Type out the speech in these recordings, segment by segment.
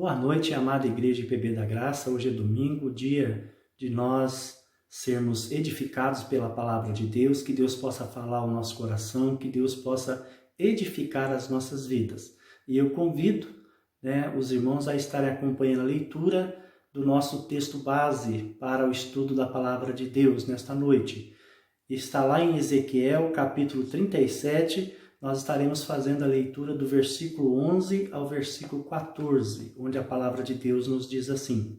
Boa noite, amada Igreja IPB da Graça. Hoje é domingo, dia de nós sermos edificados pela Palavra de Deus, que Deus possa falar ao nosso coração, que Deus possa edificar as nossas vidas. E eu convido os irmãos a estarem acompanhando a leitura do nosso texto base para o estudo da Palavra de Deus nesta noite. Está lá em Ezequiel, capítulo 37, nós estaremos fazendo a leitura do versículo 11 ao versículo 14, onde a palavra de Deus nos diz assim: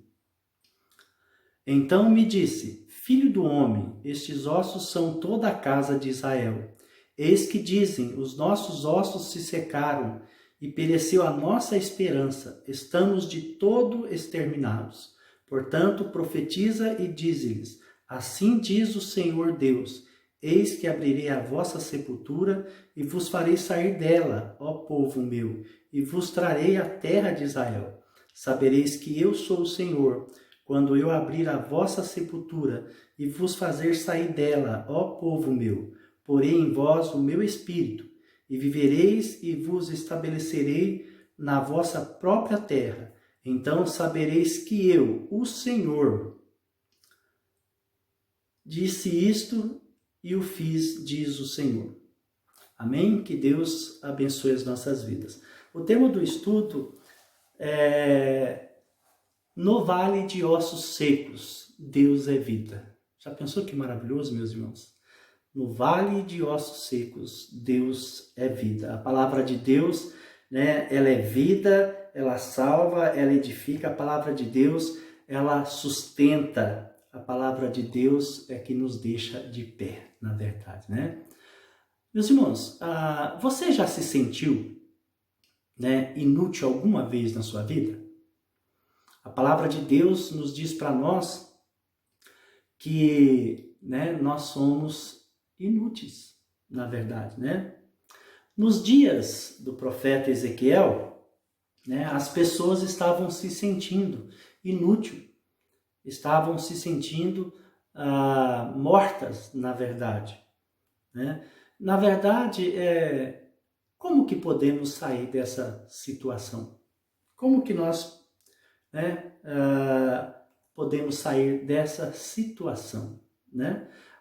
Então me disse, filho do homem, estes ossos são toda a casa de Israel. Eis que dizem, os nossos ossos se secaram, e pereceu a nossa esperança, estamos de todo exterminados. Portanto, profetiza e dize-lhes, assim diz o Senhor Deus, eis que abrirei a vossa sepultura e vos farei sair dela, ó povo meu, e vos trarei a terra de Israel. Sabereis que eu sou o Senhor, quando eu abrir a vossa sepultura e vos fazer sair dela, ó povo meu. Porei em vós o meu espírito, e vivereis e vos estabelecerei na vossa própria terra. Então sabereis que eu, o Senhor, disse isto e o fiz, diz o Senhor. Amém? Que Deus abençoe as nossas vidas. O tema do estudo é No Vale de Ossos Secos, Deus é vida. Já pensou que maravilhoso, meus irmãos? No Vale de Ossos Secos, Deus é vida. A palavra de Deus, ela é vida, ela salva, ela edifica. A palavra de Deus, ela sustenta. A palavra de Deus é que nos deixa de pé, na verdade, Meus irmãos, você já se sentiu, inútil alguma vez na sua vida? A palavra de Deus nos diz para nós que, nós somos inúteis, na verdade, Nos dias do profeta Ezequiel, as pessoas estavam se sentindo inúteis. Estavam se sentindo mortas, na verdade. Na verdade, como que podemos sair dessa situação? Como que nós podemos sair dessa situação?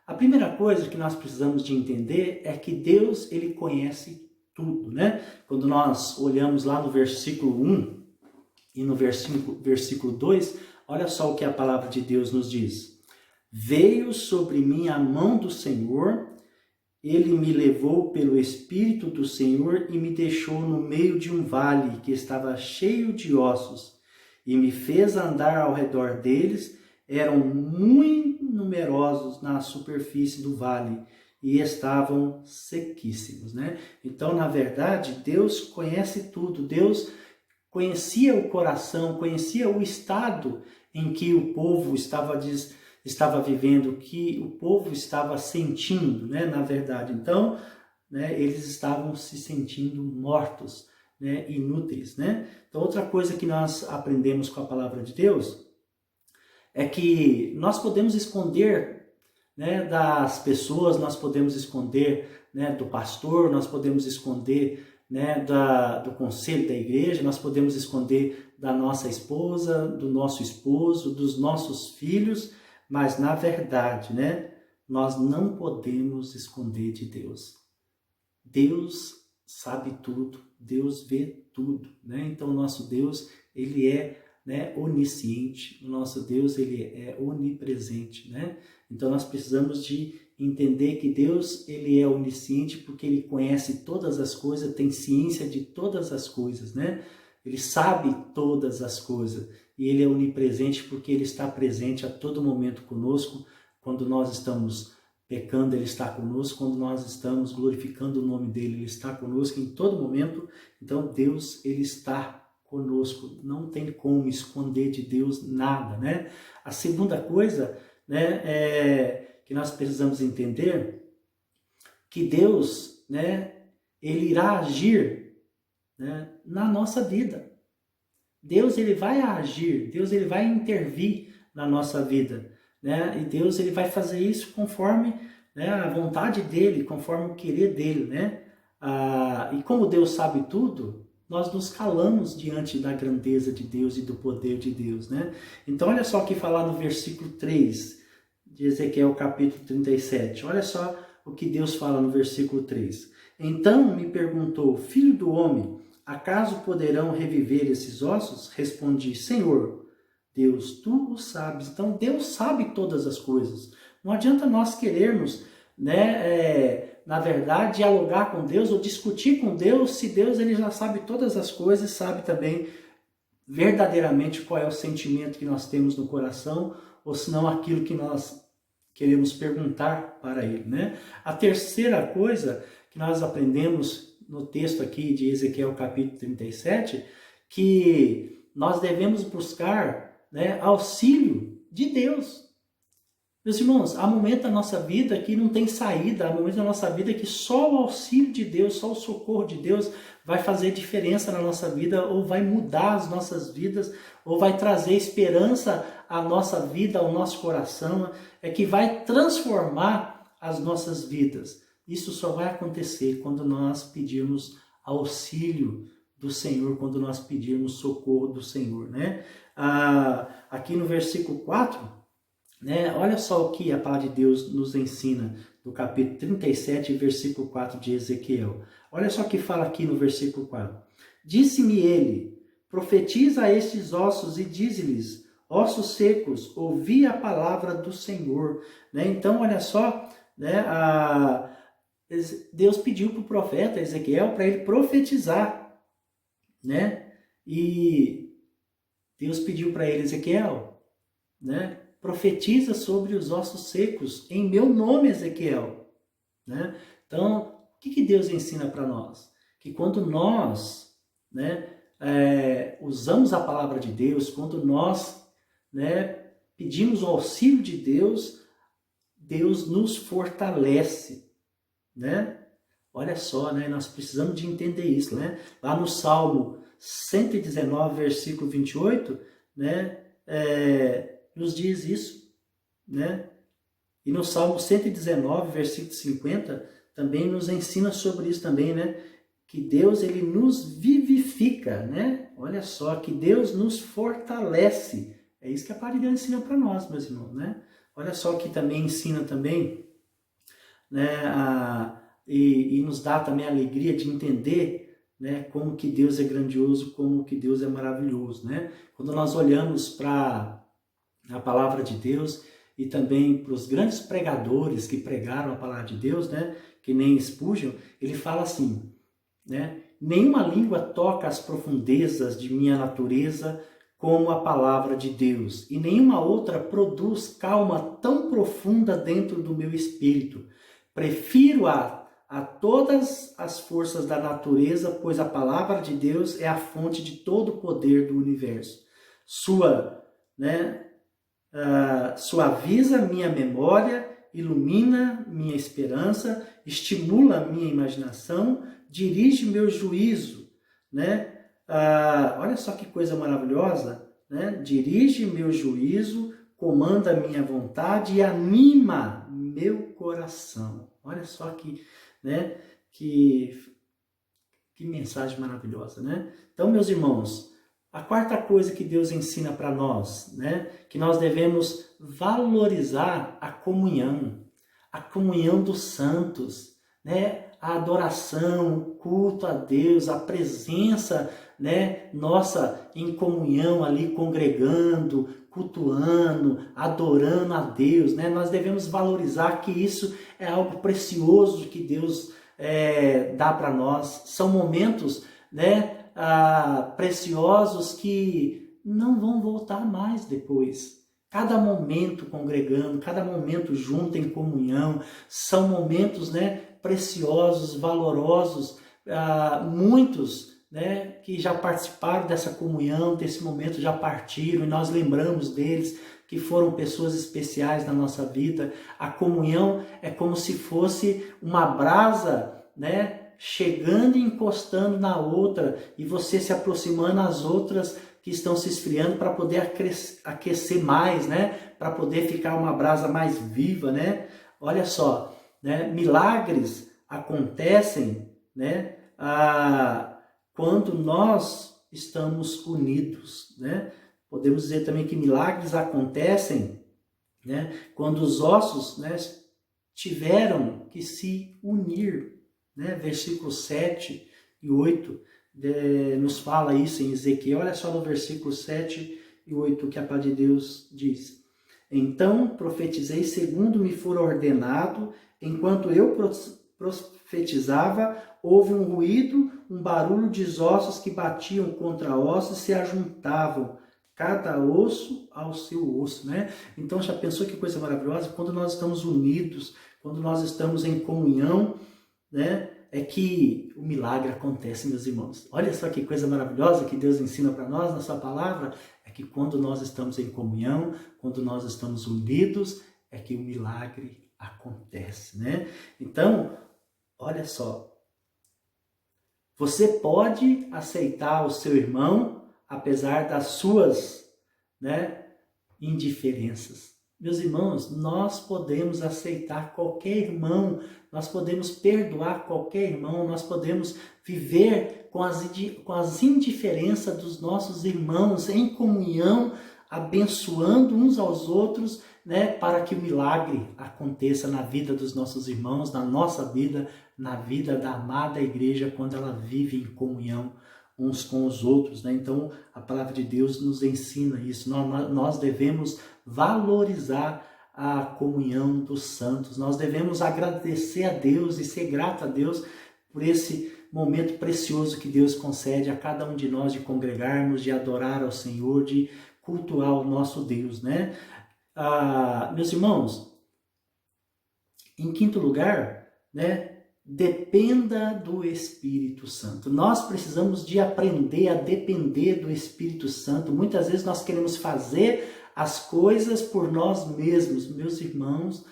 A primeira coisa que nós precisamos de entender é que Deus, ele conhece tudo. Quando nós olhamos lá no versículo 1 e no versículo 2, olha só o que a palavra de Deus nos diz. Veio sobre mim a mão do Senhor, ele me levou pelo Espírito do Senhor e me deixou no meio de um vale que estava cheio de ossos e me fez andar ao redor deles. Eram muito numerosos na superfície do vale e estavam sequíssimos. Então, na verdade, Deus conhece tudo. Deus conhecia o coração, conhecia o estado em que o povo estava vivendo, que o povo estava sentindo, na verdade. Então, eles estavam se sentindo mortos, inúteis. Então, outra coisa que nós aprendemos com a palavra de Deus é que nós podemos esconder das pessoas, nós podemos esconder do pastor, nós podemos esconder do conselho da igreja, nós podemos esconder da nossa esposa, do nosso esposo, dos nossos filhos, mas na verdade, nós não podemos esconder de Deus. Deus sabe tudo, Deus vê tudo, Então o nosso Deus, ele é onisciente, o nosso Deus, ele é onipresente, Então nós precisamos de entender que Deus, ele é onisciente porque ele conhece todas as coisas, tem ciência de todas as coisas, Ele sabe todas as coisas e ele é onipresente porque ele está presente a todo momento conosco. Quando nós estamos pecando, ele está conosco. Quando nós estamos glorificando o nome dele, ele está conosco em todo momento. Então Deus, ele está conosco. Não tem como esconder de Deus nada, A segunda coisa, que nós precisamos entender que Deus, ele irá agir, na nossa vida. Deus, ele vai agir, Deus, ele vai intervir na nossa vida, E Deus, ele vai fazer isso conforme a vontade dele, conforme o querer dele, E como Deus sabe tudo, nós nos calamos diante da grandeza de Deus e do poder de Deus, né? Então olha só o que falar no versículo 3 de Ezequiel capítulo 37. Olha só o que Deus fala no versículo 3. Então me perguntou, filho do homem, acaso poderão reviver esses ossos? Respondi, Senhor, Deus, tu o sabes. Então Deus sabe todas as coisas. Não adianta nós querermos, né, na verdade, dialogar com Deus ou discutir com Deus, se Deus ele já sabe todas as coisas, sabe também verdadeiramente qual é o sentimento que nós temos no coração, ou se não aquilo que nós queremos perguntar para Ele, né? A terceira coisa que nós aprendemos no texto aqui de Ezequiel capítulo 37, que nós devemos buscar, né, auxílio de Deus. Meus irmãos, há momento da nossa vida que não tem saída, há momento da nossa vida que só o auxílio de Deus, só o socorro de Deus vai fazer diferença na nossa vida, ou vai mudar as nossas vidas, ou vai trazer esperança à nossa vida, ao nosso coração, é que vai transformar as nossas vidas. Isso só vai acontecer quando nós pedirmos auxílio do Senhor, quando nós pedirmos socorro do Senhor, né? Aqui no versículo 4, né? Olha só o que a palavra de Deus nos ensina no capítulo 37, versículo 4 de Ezequiel. Olha só o que fala aqui no versículo 4. Disse-me ele, profetiza a estes ossos e dize-lhes, ossos secos, ouvi a palavra do Senhor. Né? Então, olha só, né? Deus pediu para o profeta Ezequiel para ele profetizar, né? E Deus pediu para ele, Ezequiel, né? Profetiza sobre os ossos secos, em meu nome, Ezequiel. Né? Então, o que Deus ensina para nós? Que quando nós, né, usamos a palavra de Deus, quando nós, né, pedimos o auxílio de Deus, Deus nos fortalece. Né? Olha só, né, nós precisamos de entender isso. Né? Lá no Salmo 119, versículo 28, né, nos diz isso, né? E no Salmo 119, versículo 50, também nos ensina sobre isso também, né? Que Deus, ele nos vivifica, né? Olha só, que Deus nos fortalece. É isso que a palavra de Deus ensina para nós, meus irmãos, né? Olha só que também ensina também, né? E nos dá também a alegria de entender, né, como que Deus é grandioso, como que Deus é maravilhoso, né? Quando nós olhamos para a palavra de Deus e também para os grandes pregadores que pregaram a palavra de Deus, né, que nem Spurgeon, ele fala assim, né, nenhuma língua toca as profundezas de minha natureza como a palavra de Deus, e nenhuma outra produz calma tão profunda dentro do meu espírito. Prefiro-a a todas as forças da natureza, pois a palavra de Deus é a fonte de todo o poder do universo. Suaviza minha memória, ilumina minha esperança, estimula minha imaginação, dirige meu juízo, né? Olha só que coisa maravilhosa, né? Dirige meu juízo, comanda minha vontade e anima meu coração. Olha só que, né? Que mensagem maravilhosa, né? Então, meus irmãos, a quarta coisa que Deus ensina para nós, né? Que nós devemos valorizar a comunhão dos santos, né? A adoração, o culto a Deus, a presença, né, nossa em comunhão ali, congregando, cultuando, adorando a Deus, né? Nós devemos valorizar que isso é algo precioso que Deus dá para nós. São momentos, né, preciosos que não vão voltar mais depois. Cada momento congregando, cada momento junto em comunhão, são momentos, né, preciosos, valorosos. Muitos, né, que já participaram dessa comunhão, desse momento, já partiram e nós lembramos deles, que foram pessoas especiais na nossa vida. A comunhão é como se fosse uma brasa, né, chegando e encostando na outra, e você se aproximando às outras que estão se esfriando para poder aquecer mais, né? Para poder ficar uma brasa mais viva, né? Olha só, né? Milagres acontecem, né? quando nós estamos unidos, né? Podemos dizer também que milagres acontecem, né, quando os ossos, né, tiveram que se unir, né? Versículos 7 e 8 nos fala isso em Ezequiel. Olha só no versículo 7 e 8 que a palavra de Deus diz: então profetizei segundo me for ordenado, enquanto eu profetizava, houve um ruído, um barulho de ossos que batiam contra ossos e se ajuntavam, cada osso ao seu osso, né? Então já pensou que coisa maravilhosa? Quando nós estamos unidos, quando nós estamos em comunhão, né? É que o milagre acontece, meus irmãos. Olha só que coisa maravilhosa que Deus ensina para nós na sua palavra, é que quando nós estamos em comunhão, quando nós estamos unidos, é que o milagre acontece, né? Então, olha só, você pode aceitar o seu irmão apesar das suas, né, indiferenças. Meus irmãos, nós podemos aceitar qualquer irmão, nós podemos perdoar qualquer irmão, nós podemos viver com as indiferenças dos nossos irmãos em comunhão, abençoando uns aos outros, né, para que o milagre aconteça na vida dos nossos irmãos, na nossa vida, na vida da amada igreja, quando ela vive em comunhão uns com os outros, né? Então, a palavra de Deus nos ensina isso. Nós devemos valorizar a comunhão dos santos. Nós devemos agradecer a Deus e ser grato a Deus por esse momento precioso que Deus concede a cada um de nós de congregarmos, de adorar ao Senhor, de cultuar o nosso Deus, né? Meus irmãos, em quinto lugar, né? Dependa do Espírito Santo. Nós precisamos de aprender a depender do Espírito Santo. Muitas vezes nós queremos fazer as coisas por nós mesmos. Meus irmãos,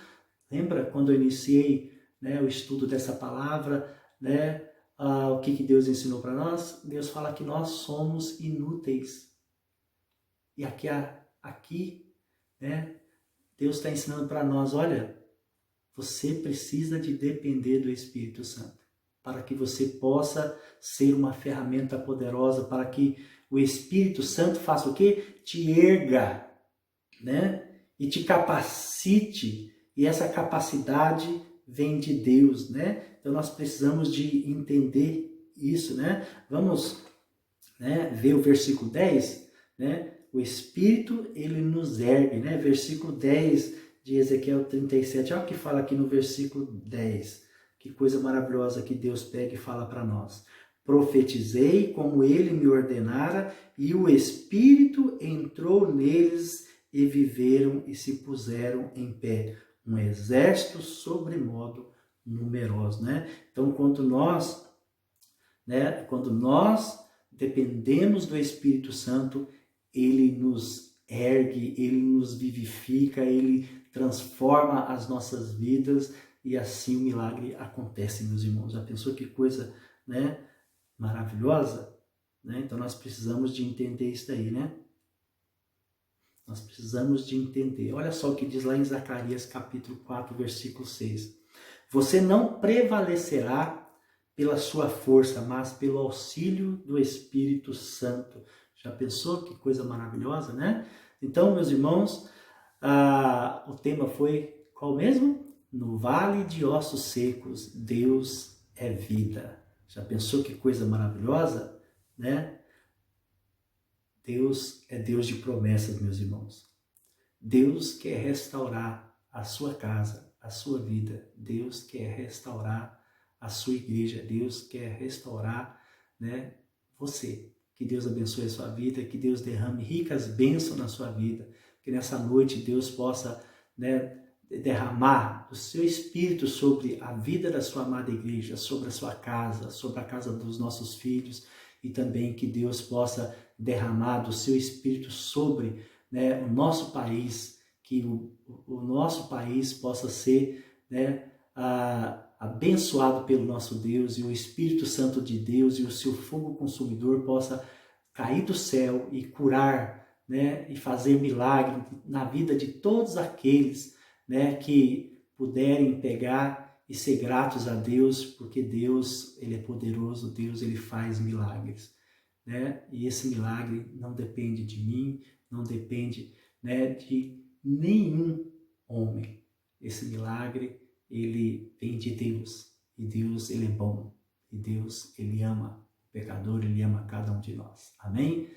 lembra quando eu iniciei, né, o estudo dessa palavra, né, o que Deus ensinou para nós? Deus fala que nós somos inúteis. E aqui, né, Deus está ensinando para nós, olha, você precisa de depender do Espírito Santo, para que você possa ser uma ferramenta poderosa, para que o Espírito Santo faça o quê? Te erga, né? E te capacite, e essa capacidade vem de Deus, né? Então nós precisamos de entender isso, né? Vamos, né, ver o versículo 10, né? O Espírito, ele nos ergue, né? Versículo 10 de Ezequiel 37, olha o que fala aqui no versículo 10, que coisa maravilhosa que Deus pega e fala para nós. Profetizei como ele me ordenara, e o Espírito entrou neles, e viveram e se puseram em pé, um exército sobremodo numeroso, né? Então, quando nós dependemos do Espírito Santo, ele nos ergue, ele nos vivifica, ele transforma as nossas vidas, e assim o milagre acontece, meus irmãos. Já pensou que coisa, né, maravilhosa? Né? Então nós precisamos de entender isso daí, né? Nós precisamos de entender. Olha só o que diz lá em Zacarias capítulo 4, versículo 6. Você não prevalecerá pela sua força, mas pelo auxílio do Espírito Santo. Já pensou que coisa maravilhosa, né? Então, meus irmãos, o tema foi qual mesmo? No vale de ossos secos, Deus é vida. Já pensou que coisa maravilhosa, né? Deus é Deus de promessas, meus irmãos. Deus quer restaurar a sua casa, a sua vida. Deus quer restaurar a sua igreja. Deus quer restaurar, né, você. Que Deus abençoe a sua vida, que Deus derrame ricas bênçãos na sua vida. Que nessa noite Deus possa, né, derramar o seu Espírito sobre a vida da sua amada igreja, sobre a sua casa, sobre a casa dos nossos filhos, e também que Deus possa derramar do seu Espírito sobre, né, o nosso país, que o nosso país possa ser, né, abençoado pelo nosso Deus, e o Espírito Santo de Deus e o seu fogo consumidor possa cair do céu e curar, né, e fazer milagre na vida de todos aqueles, né, que puderem pegar e ser gratos a Deus, porque Deus, Ele é poderoso, Deus, Ele faz milagres, né? E esse milagre não depende de mim, não depende, né, de nenhum homem. Esse milagre, ele vem de Deus, e Deus, Ele é bom, e Deus, Ele ama o pecador, Ele ama cada um de nós. Amém?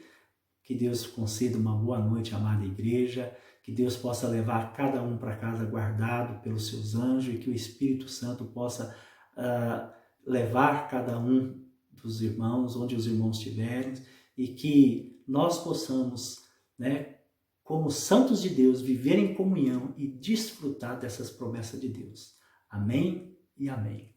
Que Deus conceda uma boa noite, amada igreja, que Deus possa levar cada um para casa guardado pelos seus anjos e que o Espírito Santo possa levar cada um dos irmãos, onde os irmãos estiverem, e que nós possamos, né, como santos de Deus, viver em comunhão e desfrutar dessas promessas de Deus. Amém e amém.